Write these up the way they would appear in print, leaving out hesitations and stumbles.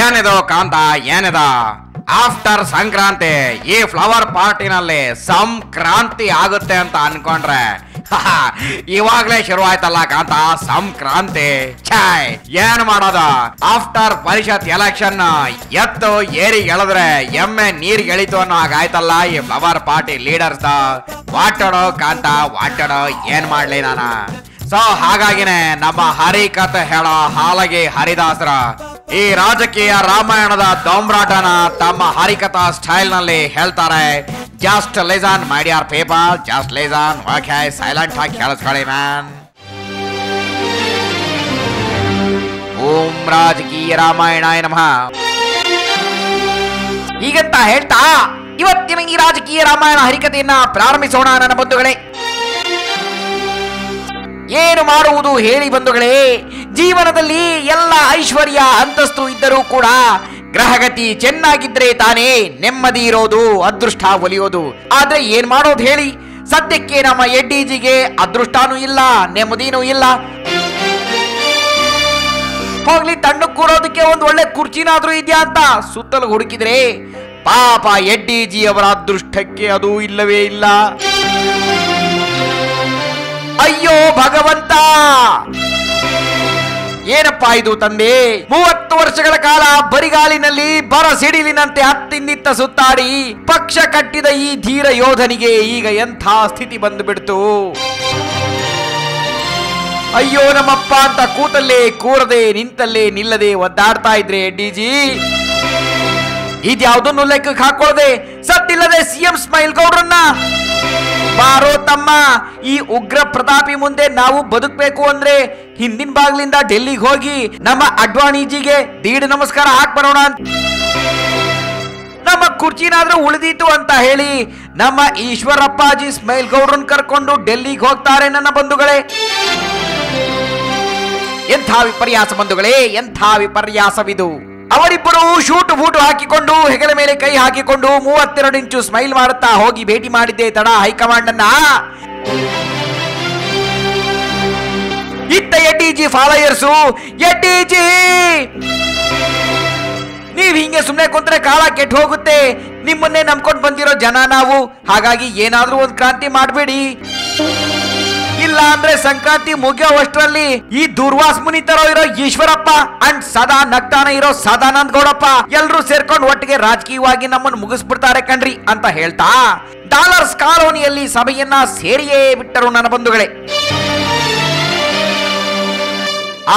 ಏನಿದು ಕಾಂತ ಏನಿದ ಆಫ್ಟರ್ ಸಂಕ್ರಾಂತಿ ಈ ಫ್ಲವರ್ ಪಾರ್ಟಿನಲ್ಲಿ ಸಂಕ್ರಾಂತಿ ಆಗುತ್ತೆ ಅಂತ ಅನ್ಕೊಂಡ್ರೆ ಇವಾಗ್ಲೇ ಶುರು ಆಯ್ತಲ್ಲ ಕಾಂತ ಸಂಕ್ರಾಂತಿ. ಛಾಯ್ ಏನ್ ಮಾಡೋದು, ಆಫ್ಟರ್ ಪರಿಷತ್ ಎಲೆಕ್ಷನ್ ಎತ್ತು ಏರಿ ಎಳೆದ್ರೆ ಎಮ್ಮೆ ನೀರ್ ಗೆಳಿತು ಅನ್ನೋ ಹಾಗಾಯ್ತಲ್ಲ ಈ ಫ್ಲವರ್ ಪಾರ್ಟಿ ಲೀಡರ್ಸ್. ವಾಟಡೋ ಕಾಂತ ವಾಟಡೋ, ಏನ್ ಮಾಡ್ಲಿ ನಾನ. ಸೊ ಹಾಗಾಗಿನೇ ನಮ್ಮ ಹರಿಕಥೆ ಹೇಳೋ ಹಾಲಗಿ ಹರಿದಾಸರ ಈ ರಾಜಕೀಯ ರಾಮಾಯಣದ ದೊಂಬ್ರಾಟನ ತಮ್ಮ ಹರಿಕಥಾ ಸ್ಟೈಲ್ ನಲ್ಲಿ ಹೇಳ್ತಾರೆ. Just listen my dear people, just listen. Okay, silent ಆಗಿ ಕೇಳಿಸ್ಕೊಳ್ಳಿ ಮ್ಯಾನ್. ಓಂ ರಾಜಕೀಯ ರಾಮಾಯಣಾಯ ನಮಃ. ಹೀಗಂತ ಹೇಳ್ತಾ ಇವತ್ತಿನ ಈ ರಾಜಕೀಯ ರಾಮಾಯಣ ಹರಿಕಥೆಯನ್ನ ಪ್ರಾರಂಭಿಸೋಣ ನನ್ನ ಬಂಧುಗಳೇ. ಏನು ಮಾಡುವುದು ಹೇಳಿ ಬಂಧುಗಳೇ, ಜೀವನದಲ್ಲಿ ಎಲ್ಲ ಐಶ್ವರ್ಯ ಅಂತಸ್ತು ಇದ್ದರೂ ಕೂಡ ಗ್ರಹಗತಿ ಚೆನ್ನಾಗಿದ್ರೆ ತಾನೇ ನೆಮ್ಮದಿ ಇರೋದು, ಅದೃಷ್ಟ ಒಲಿಯೋದು. ಆದ್ರೆ ಏನ್ ಮಾಡೋದು ಹೇಳಿ, ಸದ್ಯಕ್ಕೆ ನಮ್ಮ ಎಡ್ಡಿಜಿಗೆ ಅದೃಷ್ಟನೂ ಇಲ್ಲ, ನೆಮ್ಮದಿನೂ ಇಲ್ಲ. ಹೋಗ್ಲಿ, ತಣ್ಣು ಕೂರೋದಕ್ಕೆ ಒಂದು ಒಳ್ಳೆ ಕುರ್ಚಿನಾದ್ರೂ ಇದೆಯಾ ಅಂತ ಸುತ್ತಲೂ ಹುಡುಕಿದ್ರೆ ಪಾಪ ಎಡ್ಡಿಜಿ ಅವರ ಅದೃಷ್ಟಕ್ಕೆ ಅದು ಇಲ್ಲವೇ ಇಲ್ಲ. ಅಯ್ಯೋ ಭಗವಂತ, ಏನಪ್ಪಾ ಇದು ತಂದೆ? 30 ವರ್ಷಗಳ ಕಾಲ ಬರಿಗಾಲಿನಲ್ಲಿ ಬರ ಸಿಡಿಲಿನಂತೆ ಹತ್ತಿಂದಿತ್ತ ಸುತ್ತಾಡಿ ಪಕ್ಷ ಕಟ್ಟಿದ ಈ ಧೀರ ಯೋಧನಿಗೆ ಈಗ ಎಂಥ ಸ್ಥಿತಿ ಬಂದು ಬಿಡ್ತು. ಅಯ್ಯೋ ನಮ್ಮಪ್ಪ ಅಂತ ಕೂತಲ್ಲೇ ಕೂರದೆ ನಿಂತಲ್ಲೇ ನಿಲ್ಲದೆ ಒದ್ದಾಡ್ತಾ ಇದ್ರೆ ಡಿಜಿ, ಇದ್ಯಾವುದನ್ನು ಲೆಕ್ಕಕ್ಕೆ ಹಾಕೊಳ್ಳದೆ ಸತ್ತಿಲ್ಲದೆ ಸಿಎಂ ಸ್ಮೈಲ್ ಗೌಡ್ರನ್ನ ಬಾರೋ ತಮ್ಮ, ಈ ಉಗ್ರ ಪ್ರತಾಪಿ ಮುಂದೆ ನಾವು ಬದುಕಬೇಕು ಅಂದ್ರೆ ಹಿಂದಿನ ಬಾಗ್ಲಿಂದ ಡೆಲ್ಲಿಗೆ ಹೋಗಿ ನಮ್ಮ ಅಡ್ವಾಣಿಜಿಗೆ ದೀಡ್ ನಮಸ್ಕಾರ ಹಾಕ್ ಬರೋಣ. ನಮ್ಮ ಕುರ್ಚಿನಾದ್ರೂ ಉಳಿದೀತು ಅಂತ ಹೇಳಿ ನಮ್ಮ ಈಶ್ವರಪ್ಪಾಜಿ ಸ್ಮೈಲ್ ಗೌಡ್ರನ್ ಕರ್ಕೊಂಡು ಡೆಲ್ಲಿಗೆ ಹೋಗ್ತಾರೆ ನನ್ನ ಬಂಧುಗಳೇ. ಎಂಥ ವಿಪರ್ಯಾಸ ಬಂಧುಗಳೇ, ಎಂಥ ವಿಪರ್ಯಾಸವಿದು. ಅವರಿಬ್ಬರು ಶೂಟು ಬೂಟು ಹಾಕಿಕೊಂಡು ಹೆಗಲ ಮೇಲೆ ಕೈ ಹಾಕಿಕೊಂಡು 32 ಇಂಚು ಸ್ಮೈಲ್ ಮಾಡುತ್ತಾ ಹೋಗಿ ಭೇಟಿ ಮಾಡಿದ್ದೆ ತಡ ಹೈಕಮಾಂಡ್ ಅನ್ನ. ಇತ್ತ ಎಡ್ಡಿಜಿ ಫಾಲೋಯರ್ಸು, ಎಡ್ಡಿಜಿ ನೀವ್ ಹಿಂಗೆ ಸುಮ್ನೆ ಕುಂತ್ರೆ ಕಾಲ ಕೆಟ್ಟು ಹೋಗುತ್ತೆ, ನಿಮ್ಮನ್ನೇ ನಂಬ್ಕೊಂಡು ಬಂದಿರೋ ಜನ ನಾವು, ಹಾಗಾಗಿ ಏನಾದ್ರೂ ಒಂದು ಕ್ರಾಂತಿ ಮಾಡಬೇಡಿ, ಇಲ್ಲ ಅಂದ್ರೆ ಸಂಕ್ರಾಂತಿ ಮುಗಿಯೋವಷ್ಟರಲ್ಲಿ ಈ ದುರ್ವಾಸ್ ಮುನಿ ತರ ಇರೋ ಈಶ್ವರಪ್ಪ ಅಂಡ್ ಸದಾ ನಗ್ತಾನ ಇರೋ ಸದಾನಂದ ಗೌಡಪ್ಪ ಎಲ್ರು ಸೇರ್ಕೊಂಡು ಒಟ್ಟಿಗೆ ರಾಜಕೀಯವಾಗಿ ನಮ್ಮನ್ನು ಮುಗಿಸ್ಬಿಡ್ತಾರೆ ಕಣ್ರಿ ಅಂತ ಹೇಳ್ತಾ ಡಾಲರ್ಸ್ ಕಾಲೋನಿಯಲ್ಲಿ ಸಭೆಯನ್ನ ಸೇರಿಯೇ ಬಿಟ್ಟರು ನನ್ನ ಬಂಧುಗಳೇ.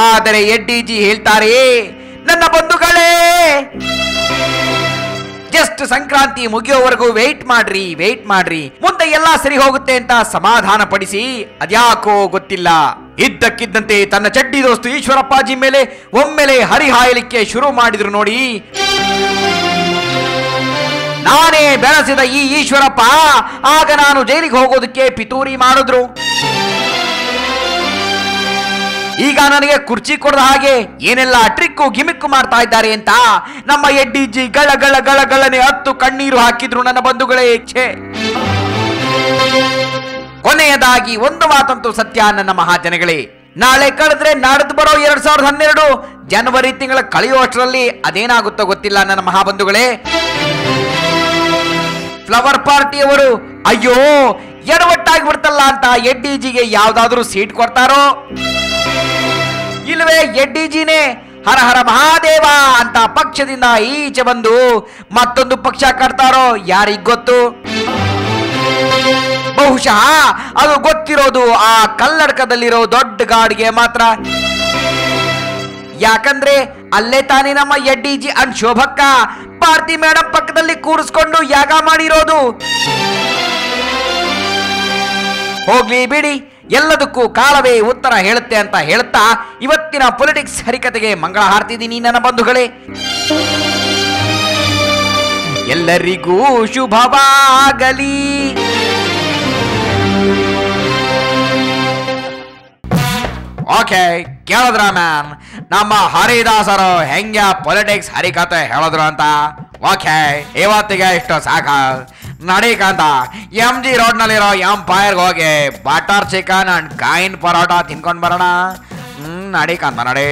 ಆದರೆ ಎಡ್ಡಿಜಿ ಹೇಳ್ತಾರೆ, ನನ್ನ ಬಂಧುಗಳೇ ಜಸ್ಟ್ ಸಂಕ್ರಾಂತಿ ಮುಗಿಯೋವರೆಗೂ ವೇಟ್ ಮಾಡ್ರಿ, ಮುಂದೆ ಎಲ್ಲಾ ಸರಿ ಹೋಗುತ್ತೆ ಅಂತ ಸಮಾಧಾನ ಪಡಿಸಿ, ಅದ್ಯಾಕೋ ಗೊತ್ತಿಲ್ಲ ಇದ್ದಕ್ಕಿದ್ದಂತೆ ತನ್ನ ಚಡ್ಡಿ ದೋಸ್ತು ಈಶ್ವರಪ್ಪಾಜಿ ಮೇಲೆ ಒಮ್ಮೆಲೆ ಹರಿಹಾಯಲಿಕ್ಕೆ ಶುರು ಮಾಡಿದ್ರು ನೋಡಿ. ನಾನೇ ಬೆಳೆಸಿದ ಈ ಈಶ್ವರಪ್ಪ ಆಗ ನಾನು ಜೈಲಿಗೆ ಹೋಗೋದಕ್ಕೆ ಪಿತೂರಿ ಮಾಡಿದ್ರು, ಈಗ ನನಗೆ ಕುರ್ಚಿ ಕೊಡದ ಹಾಗೆ ಏನೆಲ್ಲ ಟ್ರಿಕ್ಕು ಗಿಮಿಕ್ಕು ಮಾಡ್ತಾ ಇದ್ದಾರೆ ಅಂತ ನಮ್ಮ ಎಡ್ಡಿಜಿ ಗಳ ಗಳ ಗಳ ಗಳನೆ ಹತ್ತು ಕಣ್ಣೀರು ಹಾಕಿದ್ರು ನನ್ನ ಬಂಧುಗಳೇ. ಕೊನೆಯದಾಗಿ ಒಂದು ಮಾತಂತೂ ಸತ್ಯ ನನ್ನ ಮಹಾಜನಗಳೇ, ನಾಳೆ ಕಳೆದ್ರೆ ನಾಡ್ದು ಬರೋ 2012 ಜನವರಿ ತಿಂಗಳ ಕಳೆಯುವಷ್ಟರಲ್ಲಿ ಅದೇನಾಗುತ್ತೋ ಗೊತ್ತಿಲ್ಲ ನನ್ನ ಮಹಾಬಂಧುಗಳೇ. ಫ್ಲವರ್ ಪಾರ್ಟಿಯವರು ಅಯ್ಯೋ ಎಡವಟ್ಟಾಗಿ ಬಿಡ್ತಲ್ಲ ಅಂತ ಎಡ್ಡಿಜಿಗೆ ಯಾವ್ದಾದ್ರೂ ಸೀಟ್ ಕೊಡ್ತಾರೋ, ಇಲ್ವೇ ಎಡ್ಡಿಜಿನೇ ಹರ ಹರ ಮಹಾದೇವ ಅಂತ ಪಕ್ಷದಿಂದ ಈಚೆ ಬಂದು ಮತ್ತೊಂದು ಪಕ್ಷ ಕಟ್ತಾರೋ ಯಾರಿಗ್ ಗೊತ್ತು. ಬಹುಶಃ ಅದು ಗೊತ್ತಿರೋದು ಆ ಕಲ್ಲಡ್ಕದಲ್ಲಿರೋ ದೊಡ್ಡ ಗಾಡಿಗೆ ಮಾತ್ರ. ಯಾಕಂದ್ರೆ ಅಲ್ಲೇ ತಾನೇ ನಮ್ಮ ಎಡ್ಡಿಜಿ ಅಂಡ್ ಶೋಭಕ್ಕ ಪಾರ್ತಿ ಮೇಡಮ್ ಪಕ್ಕದಲ್ಲಿ ಕೂರಿಸ್ಕೊಂಡು ಯಾಗ ಮಾಡಿರೋದು. ಹೋಗ್ಲಿ ಬಿಡಿ, ಎಲ್ಲದಕ್ಕೂ ಕಾಲವೇ ಉತ್ತರ ಹೇಳುತ್ತೆ ಅಂತ ಹೇಳುತ್ತಾ ಇವತ್ತಿನ ಪೊಲಿಟಿಕ್ಸ್ ಹರಿಕತೆಗೆ ಮಂಗಳ ಹಾರ್ತಿದ್ದೀನಿ ನನ್ನ ಬಂಧುಗಳೇ. ಎಲ್ಲರಿಗೂ ಶುಭವಾಗಲಿ. ಓಕೆ, ಕೇಳಿದ್ರ ಮ್ಯಾನ್ ನಮ್ಮ ಹರಿದಾಸರು ಹೆಂಗ ಪೊಲಿಟಿಕ್ಸ್ ಹರಿಕತೆ ಹೇಳಿದ್ರು ಅಂತ. ಓಕೆ, ಇವತ್ತಿಗೆ ಇಷ್ಟು ಸಾಕ. ನಡೀಕಂತ MG ರೋಡ್ ನಲ್ಲಿರೋ ಎಂಪೈರ್ ಹೋಗಿ butter chicken and coin parotta ತಿನ್ಕೊಂಡ್ ಬರೋಣ. ನಡೀಕಂತ ನಡಿ.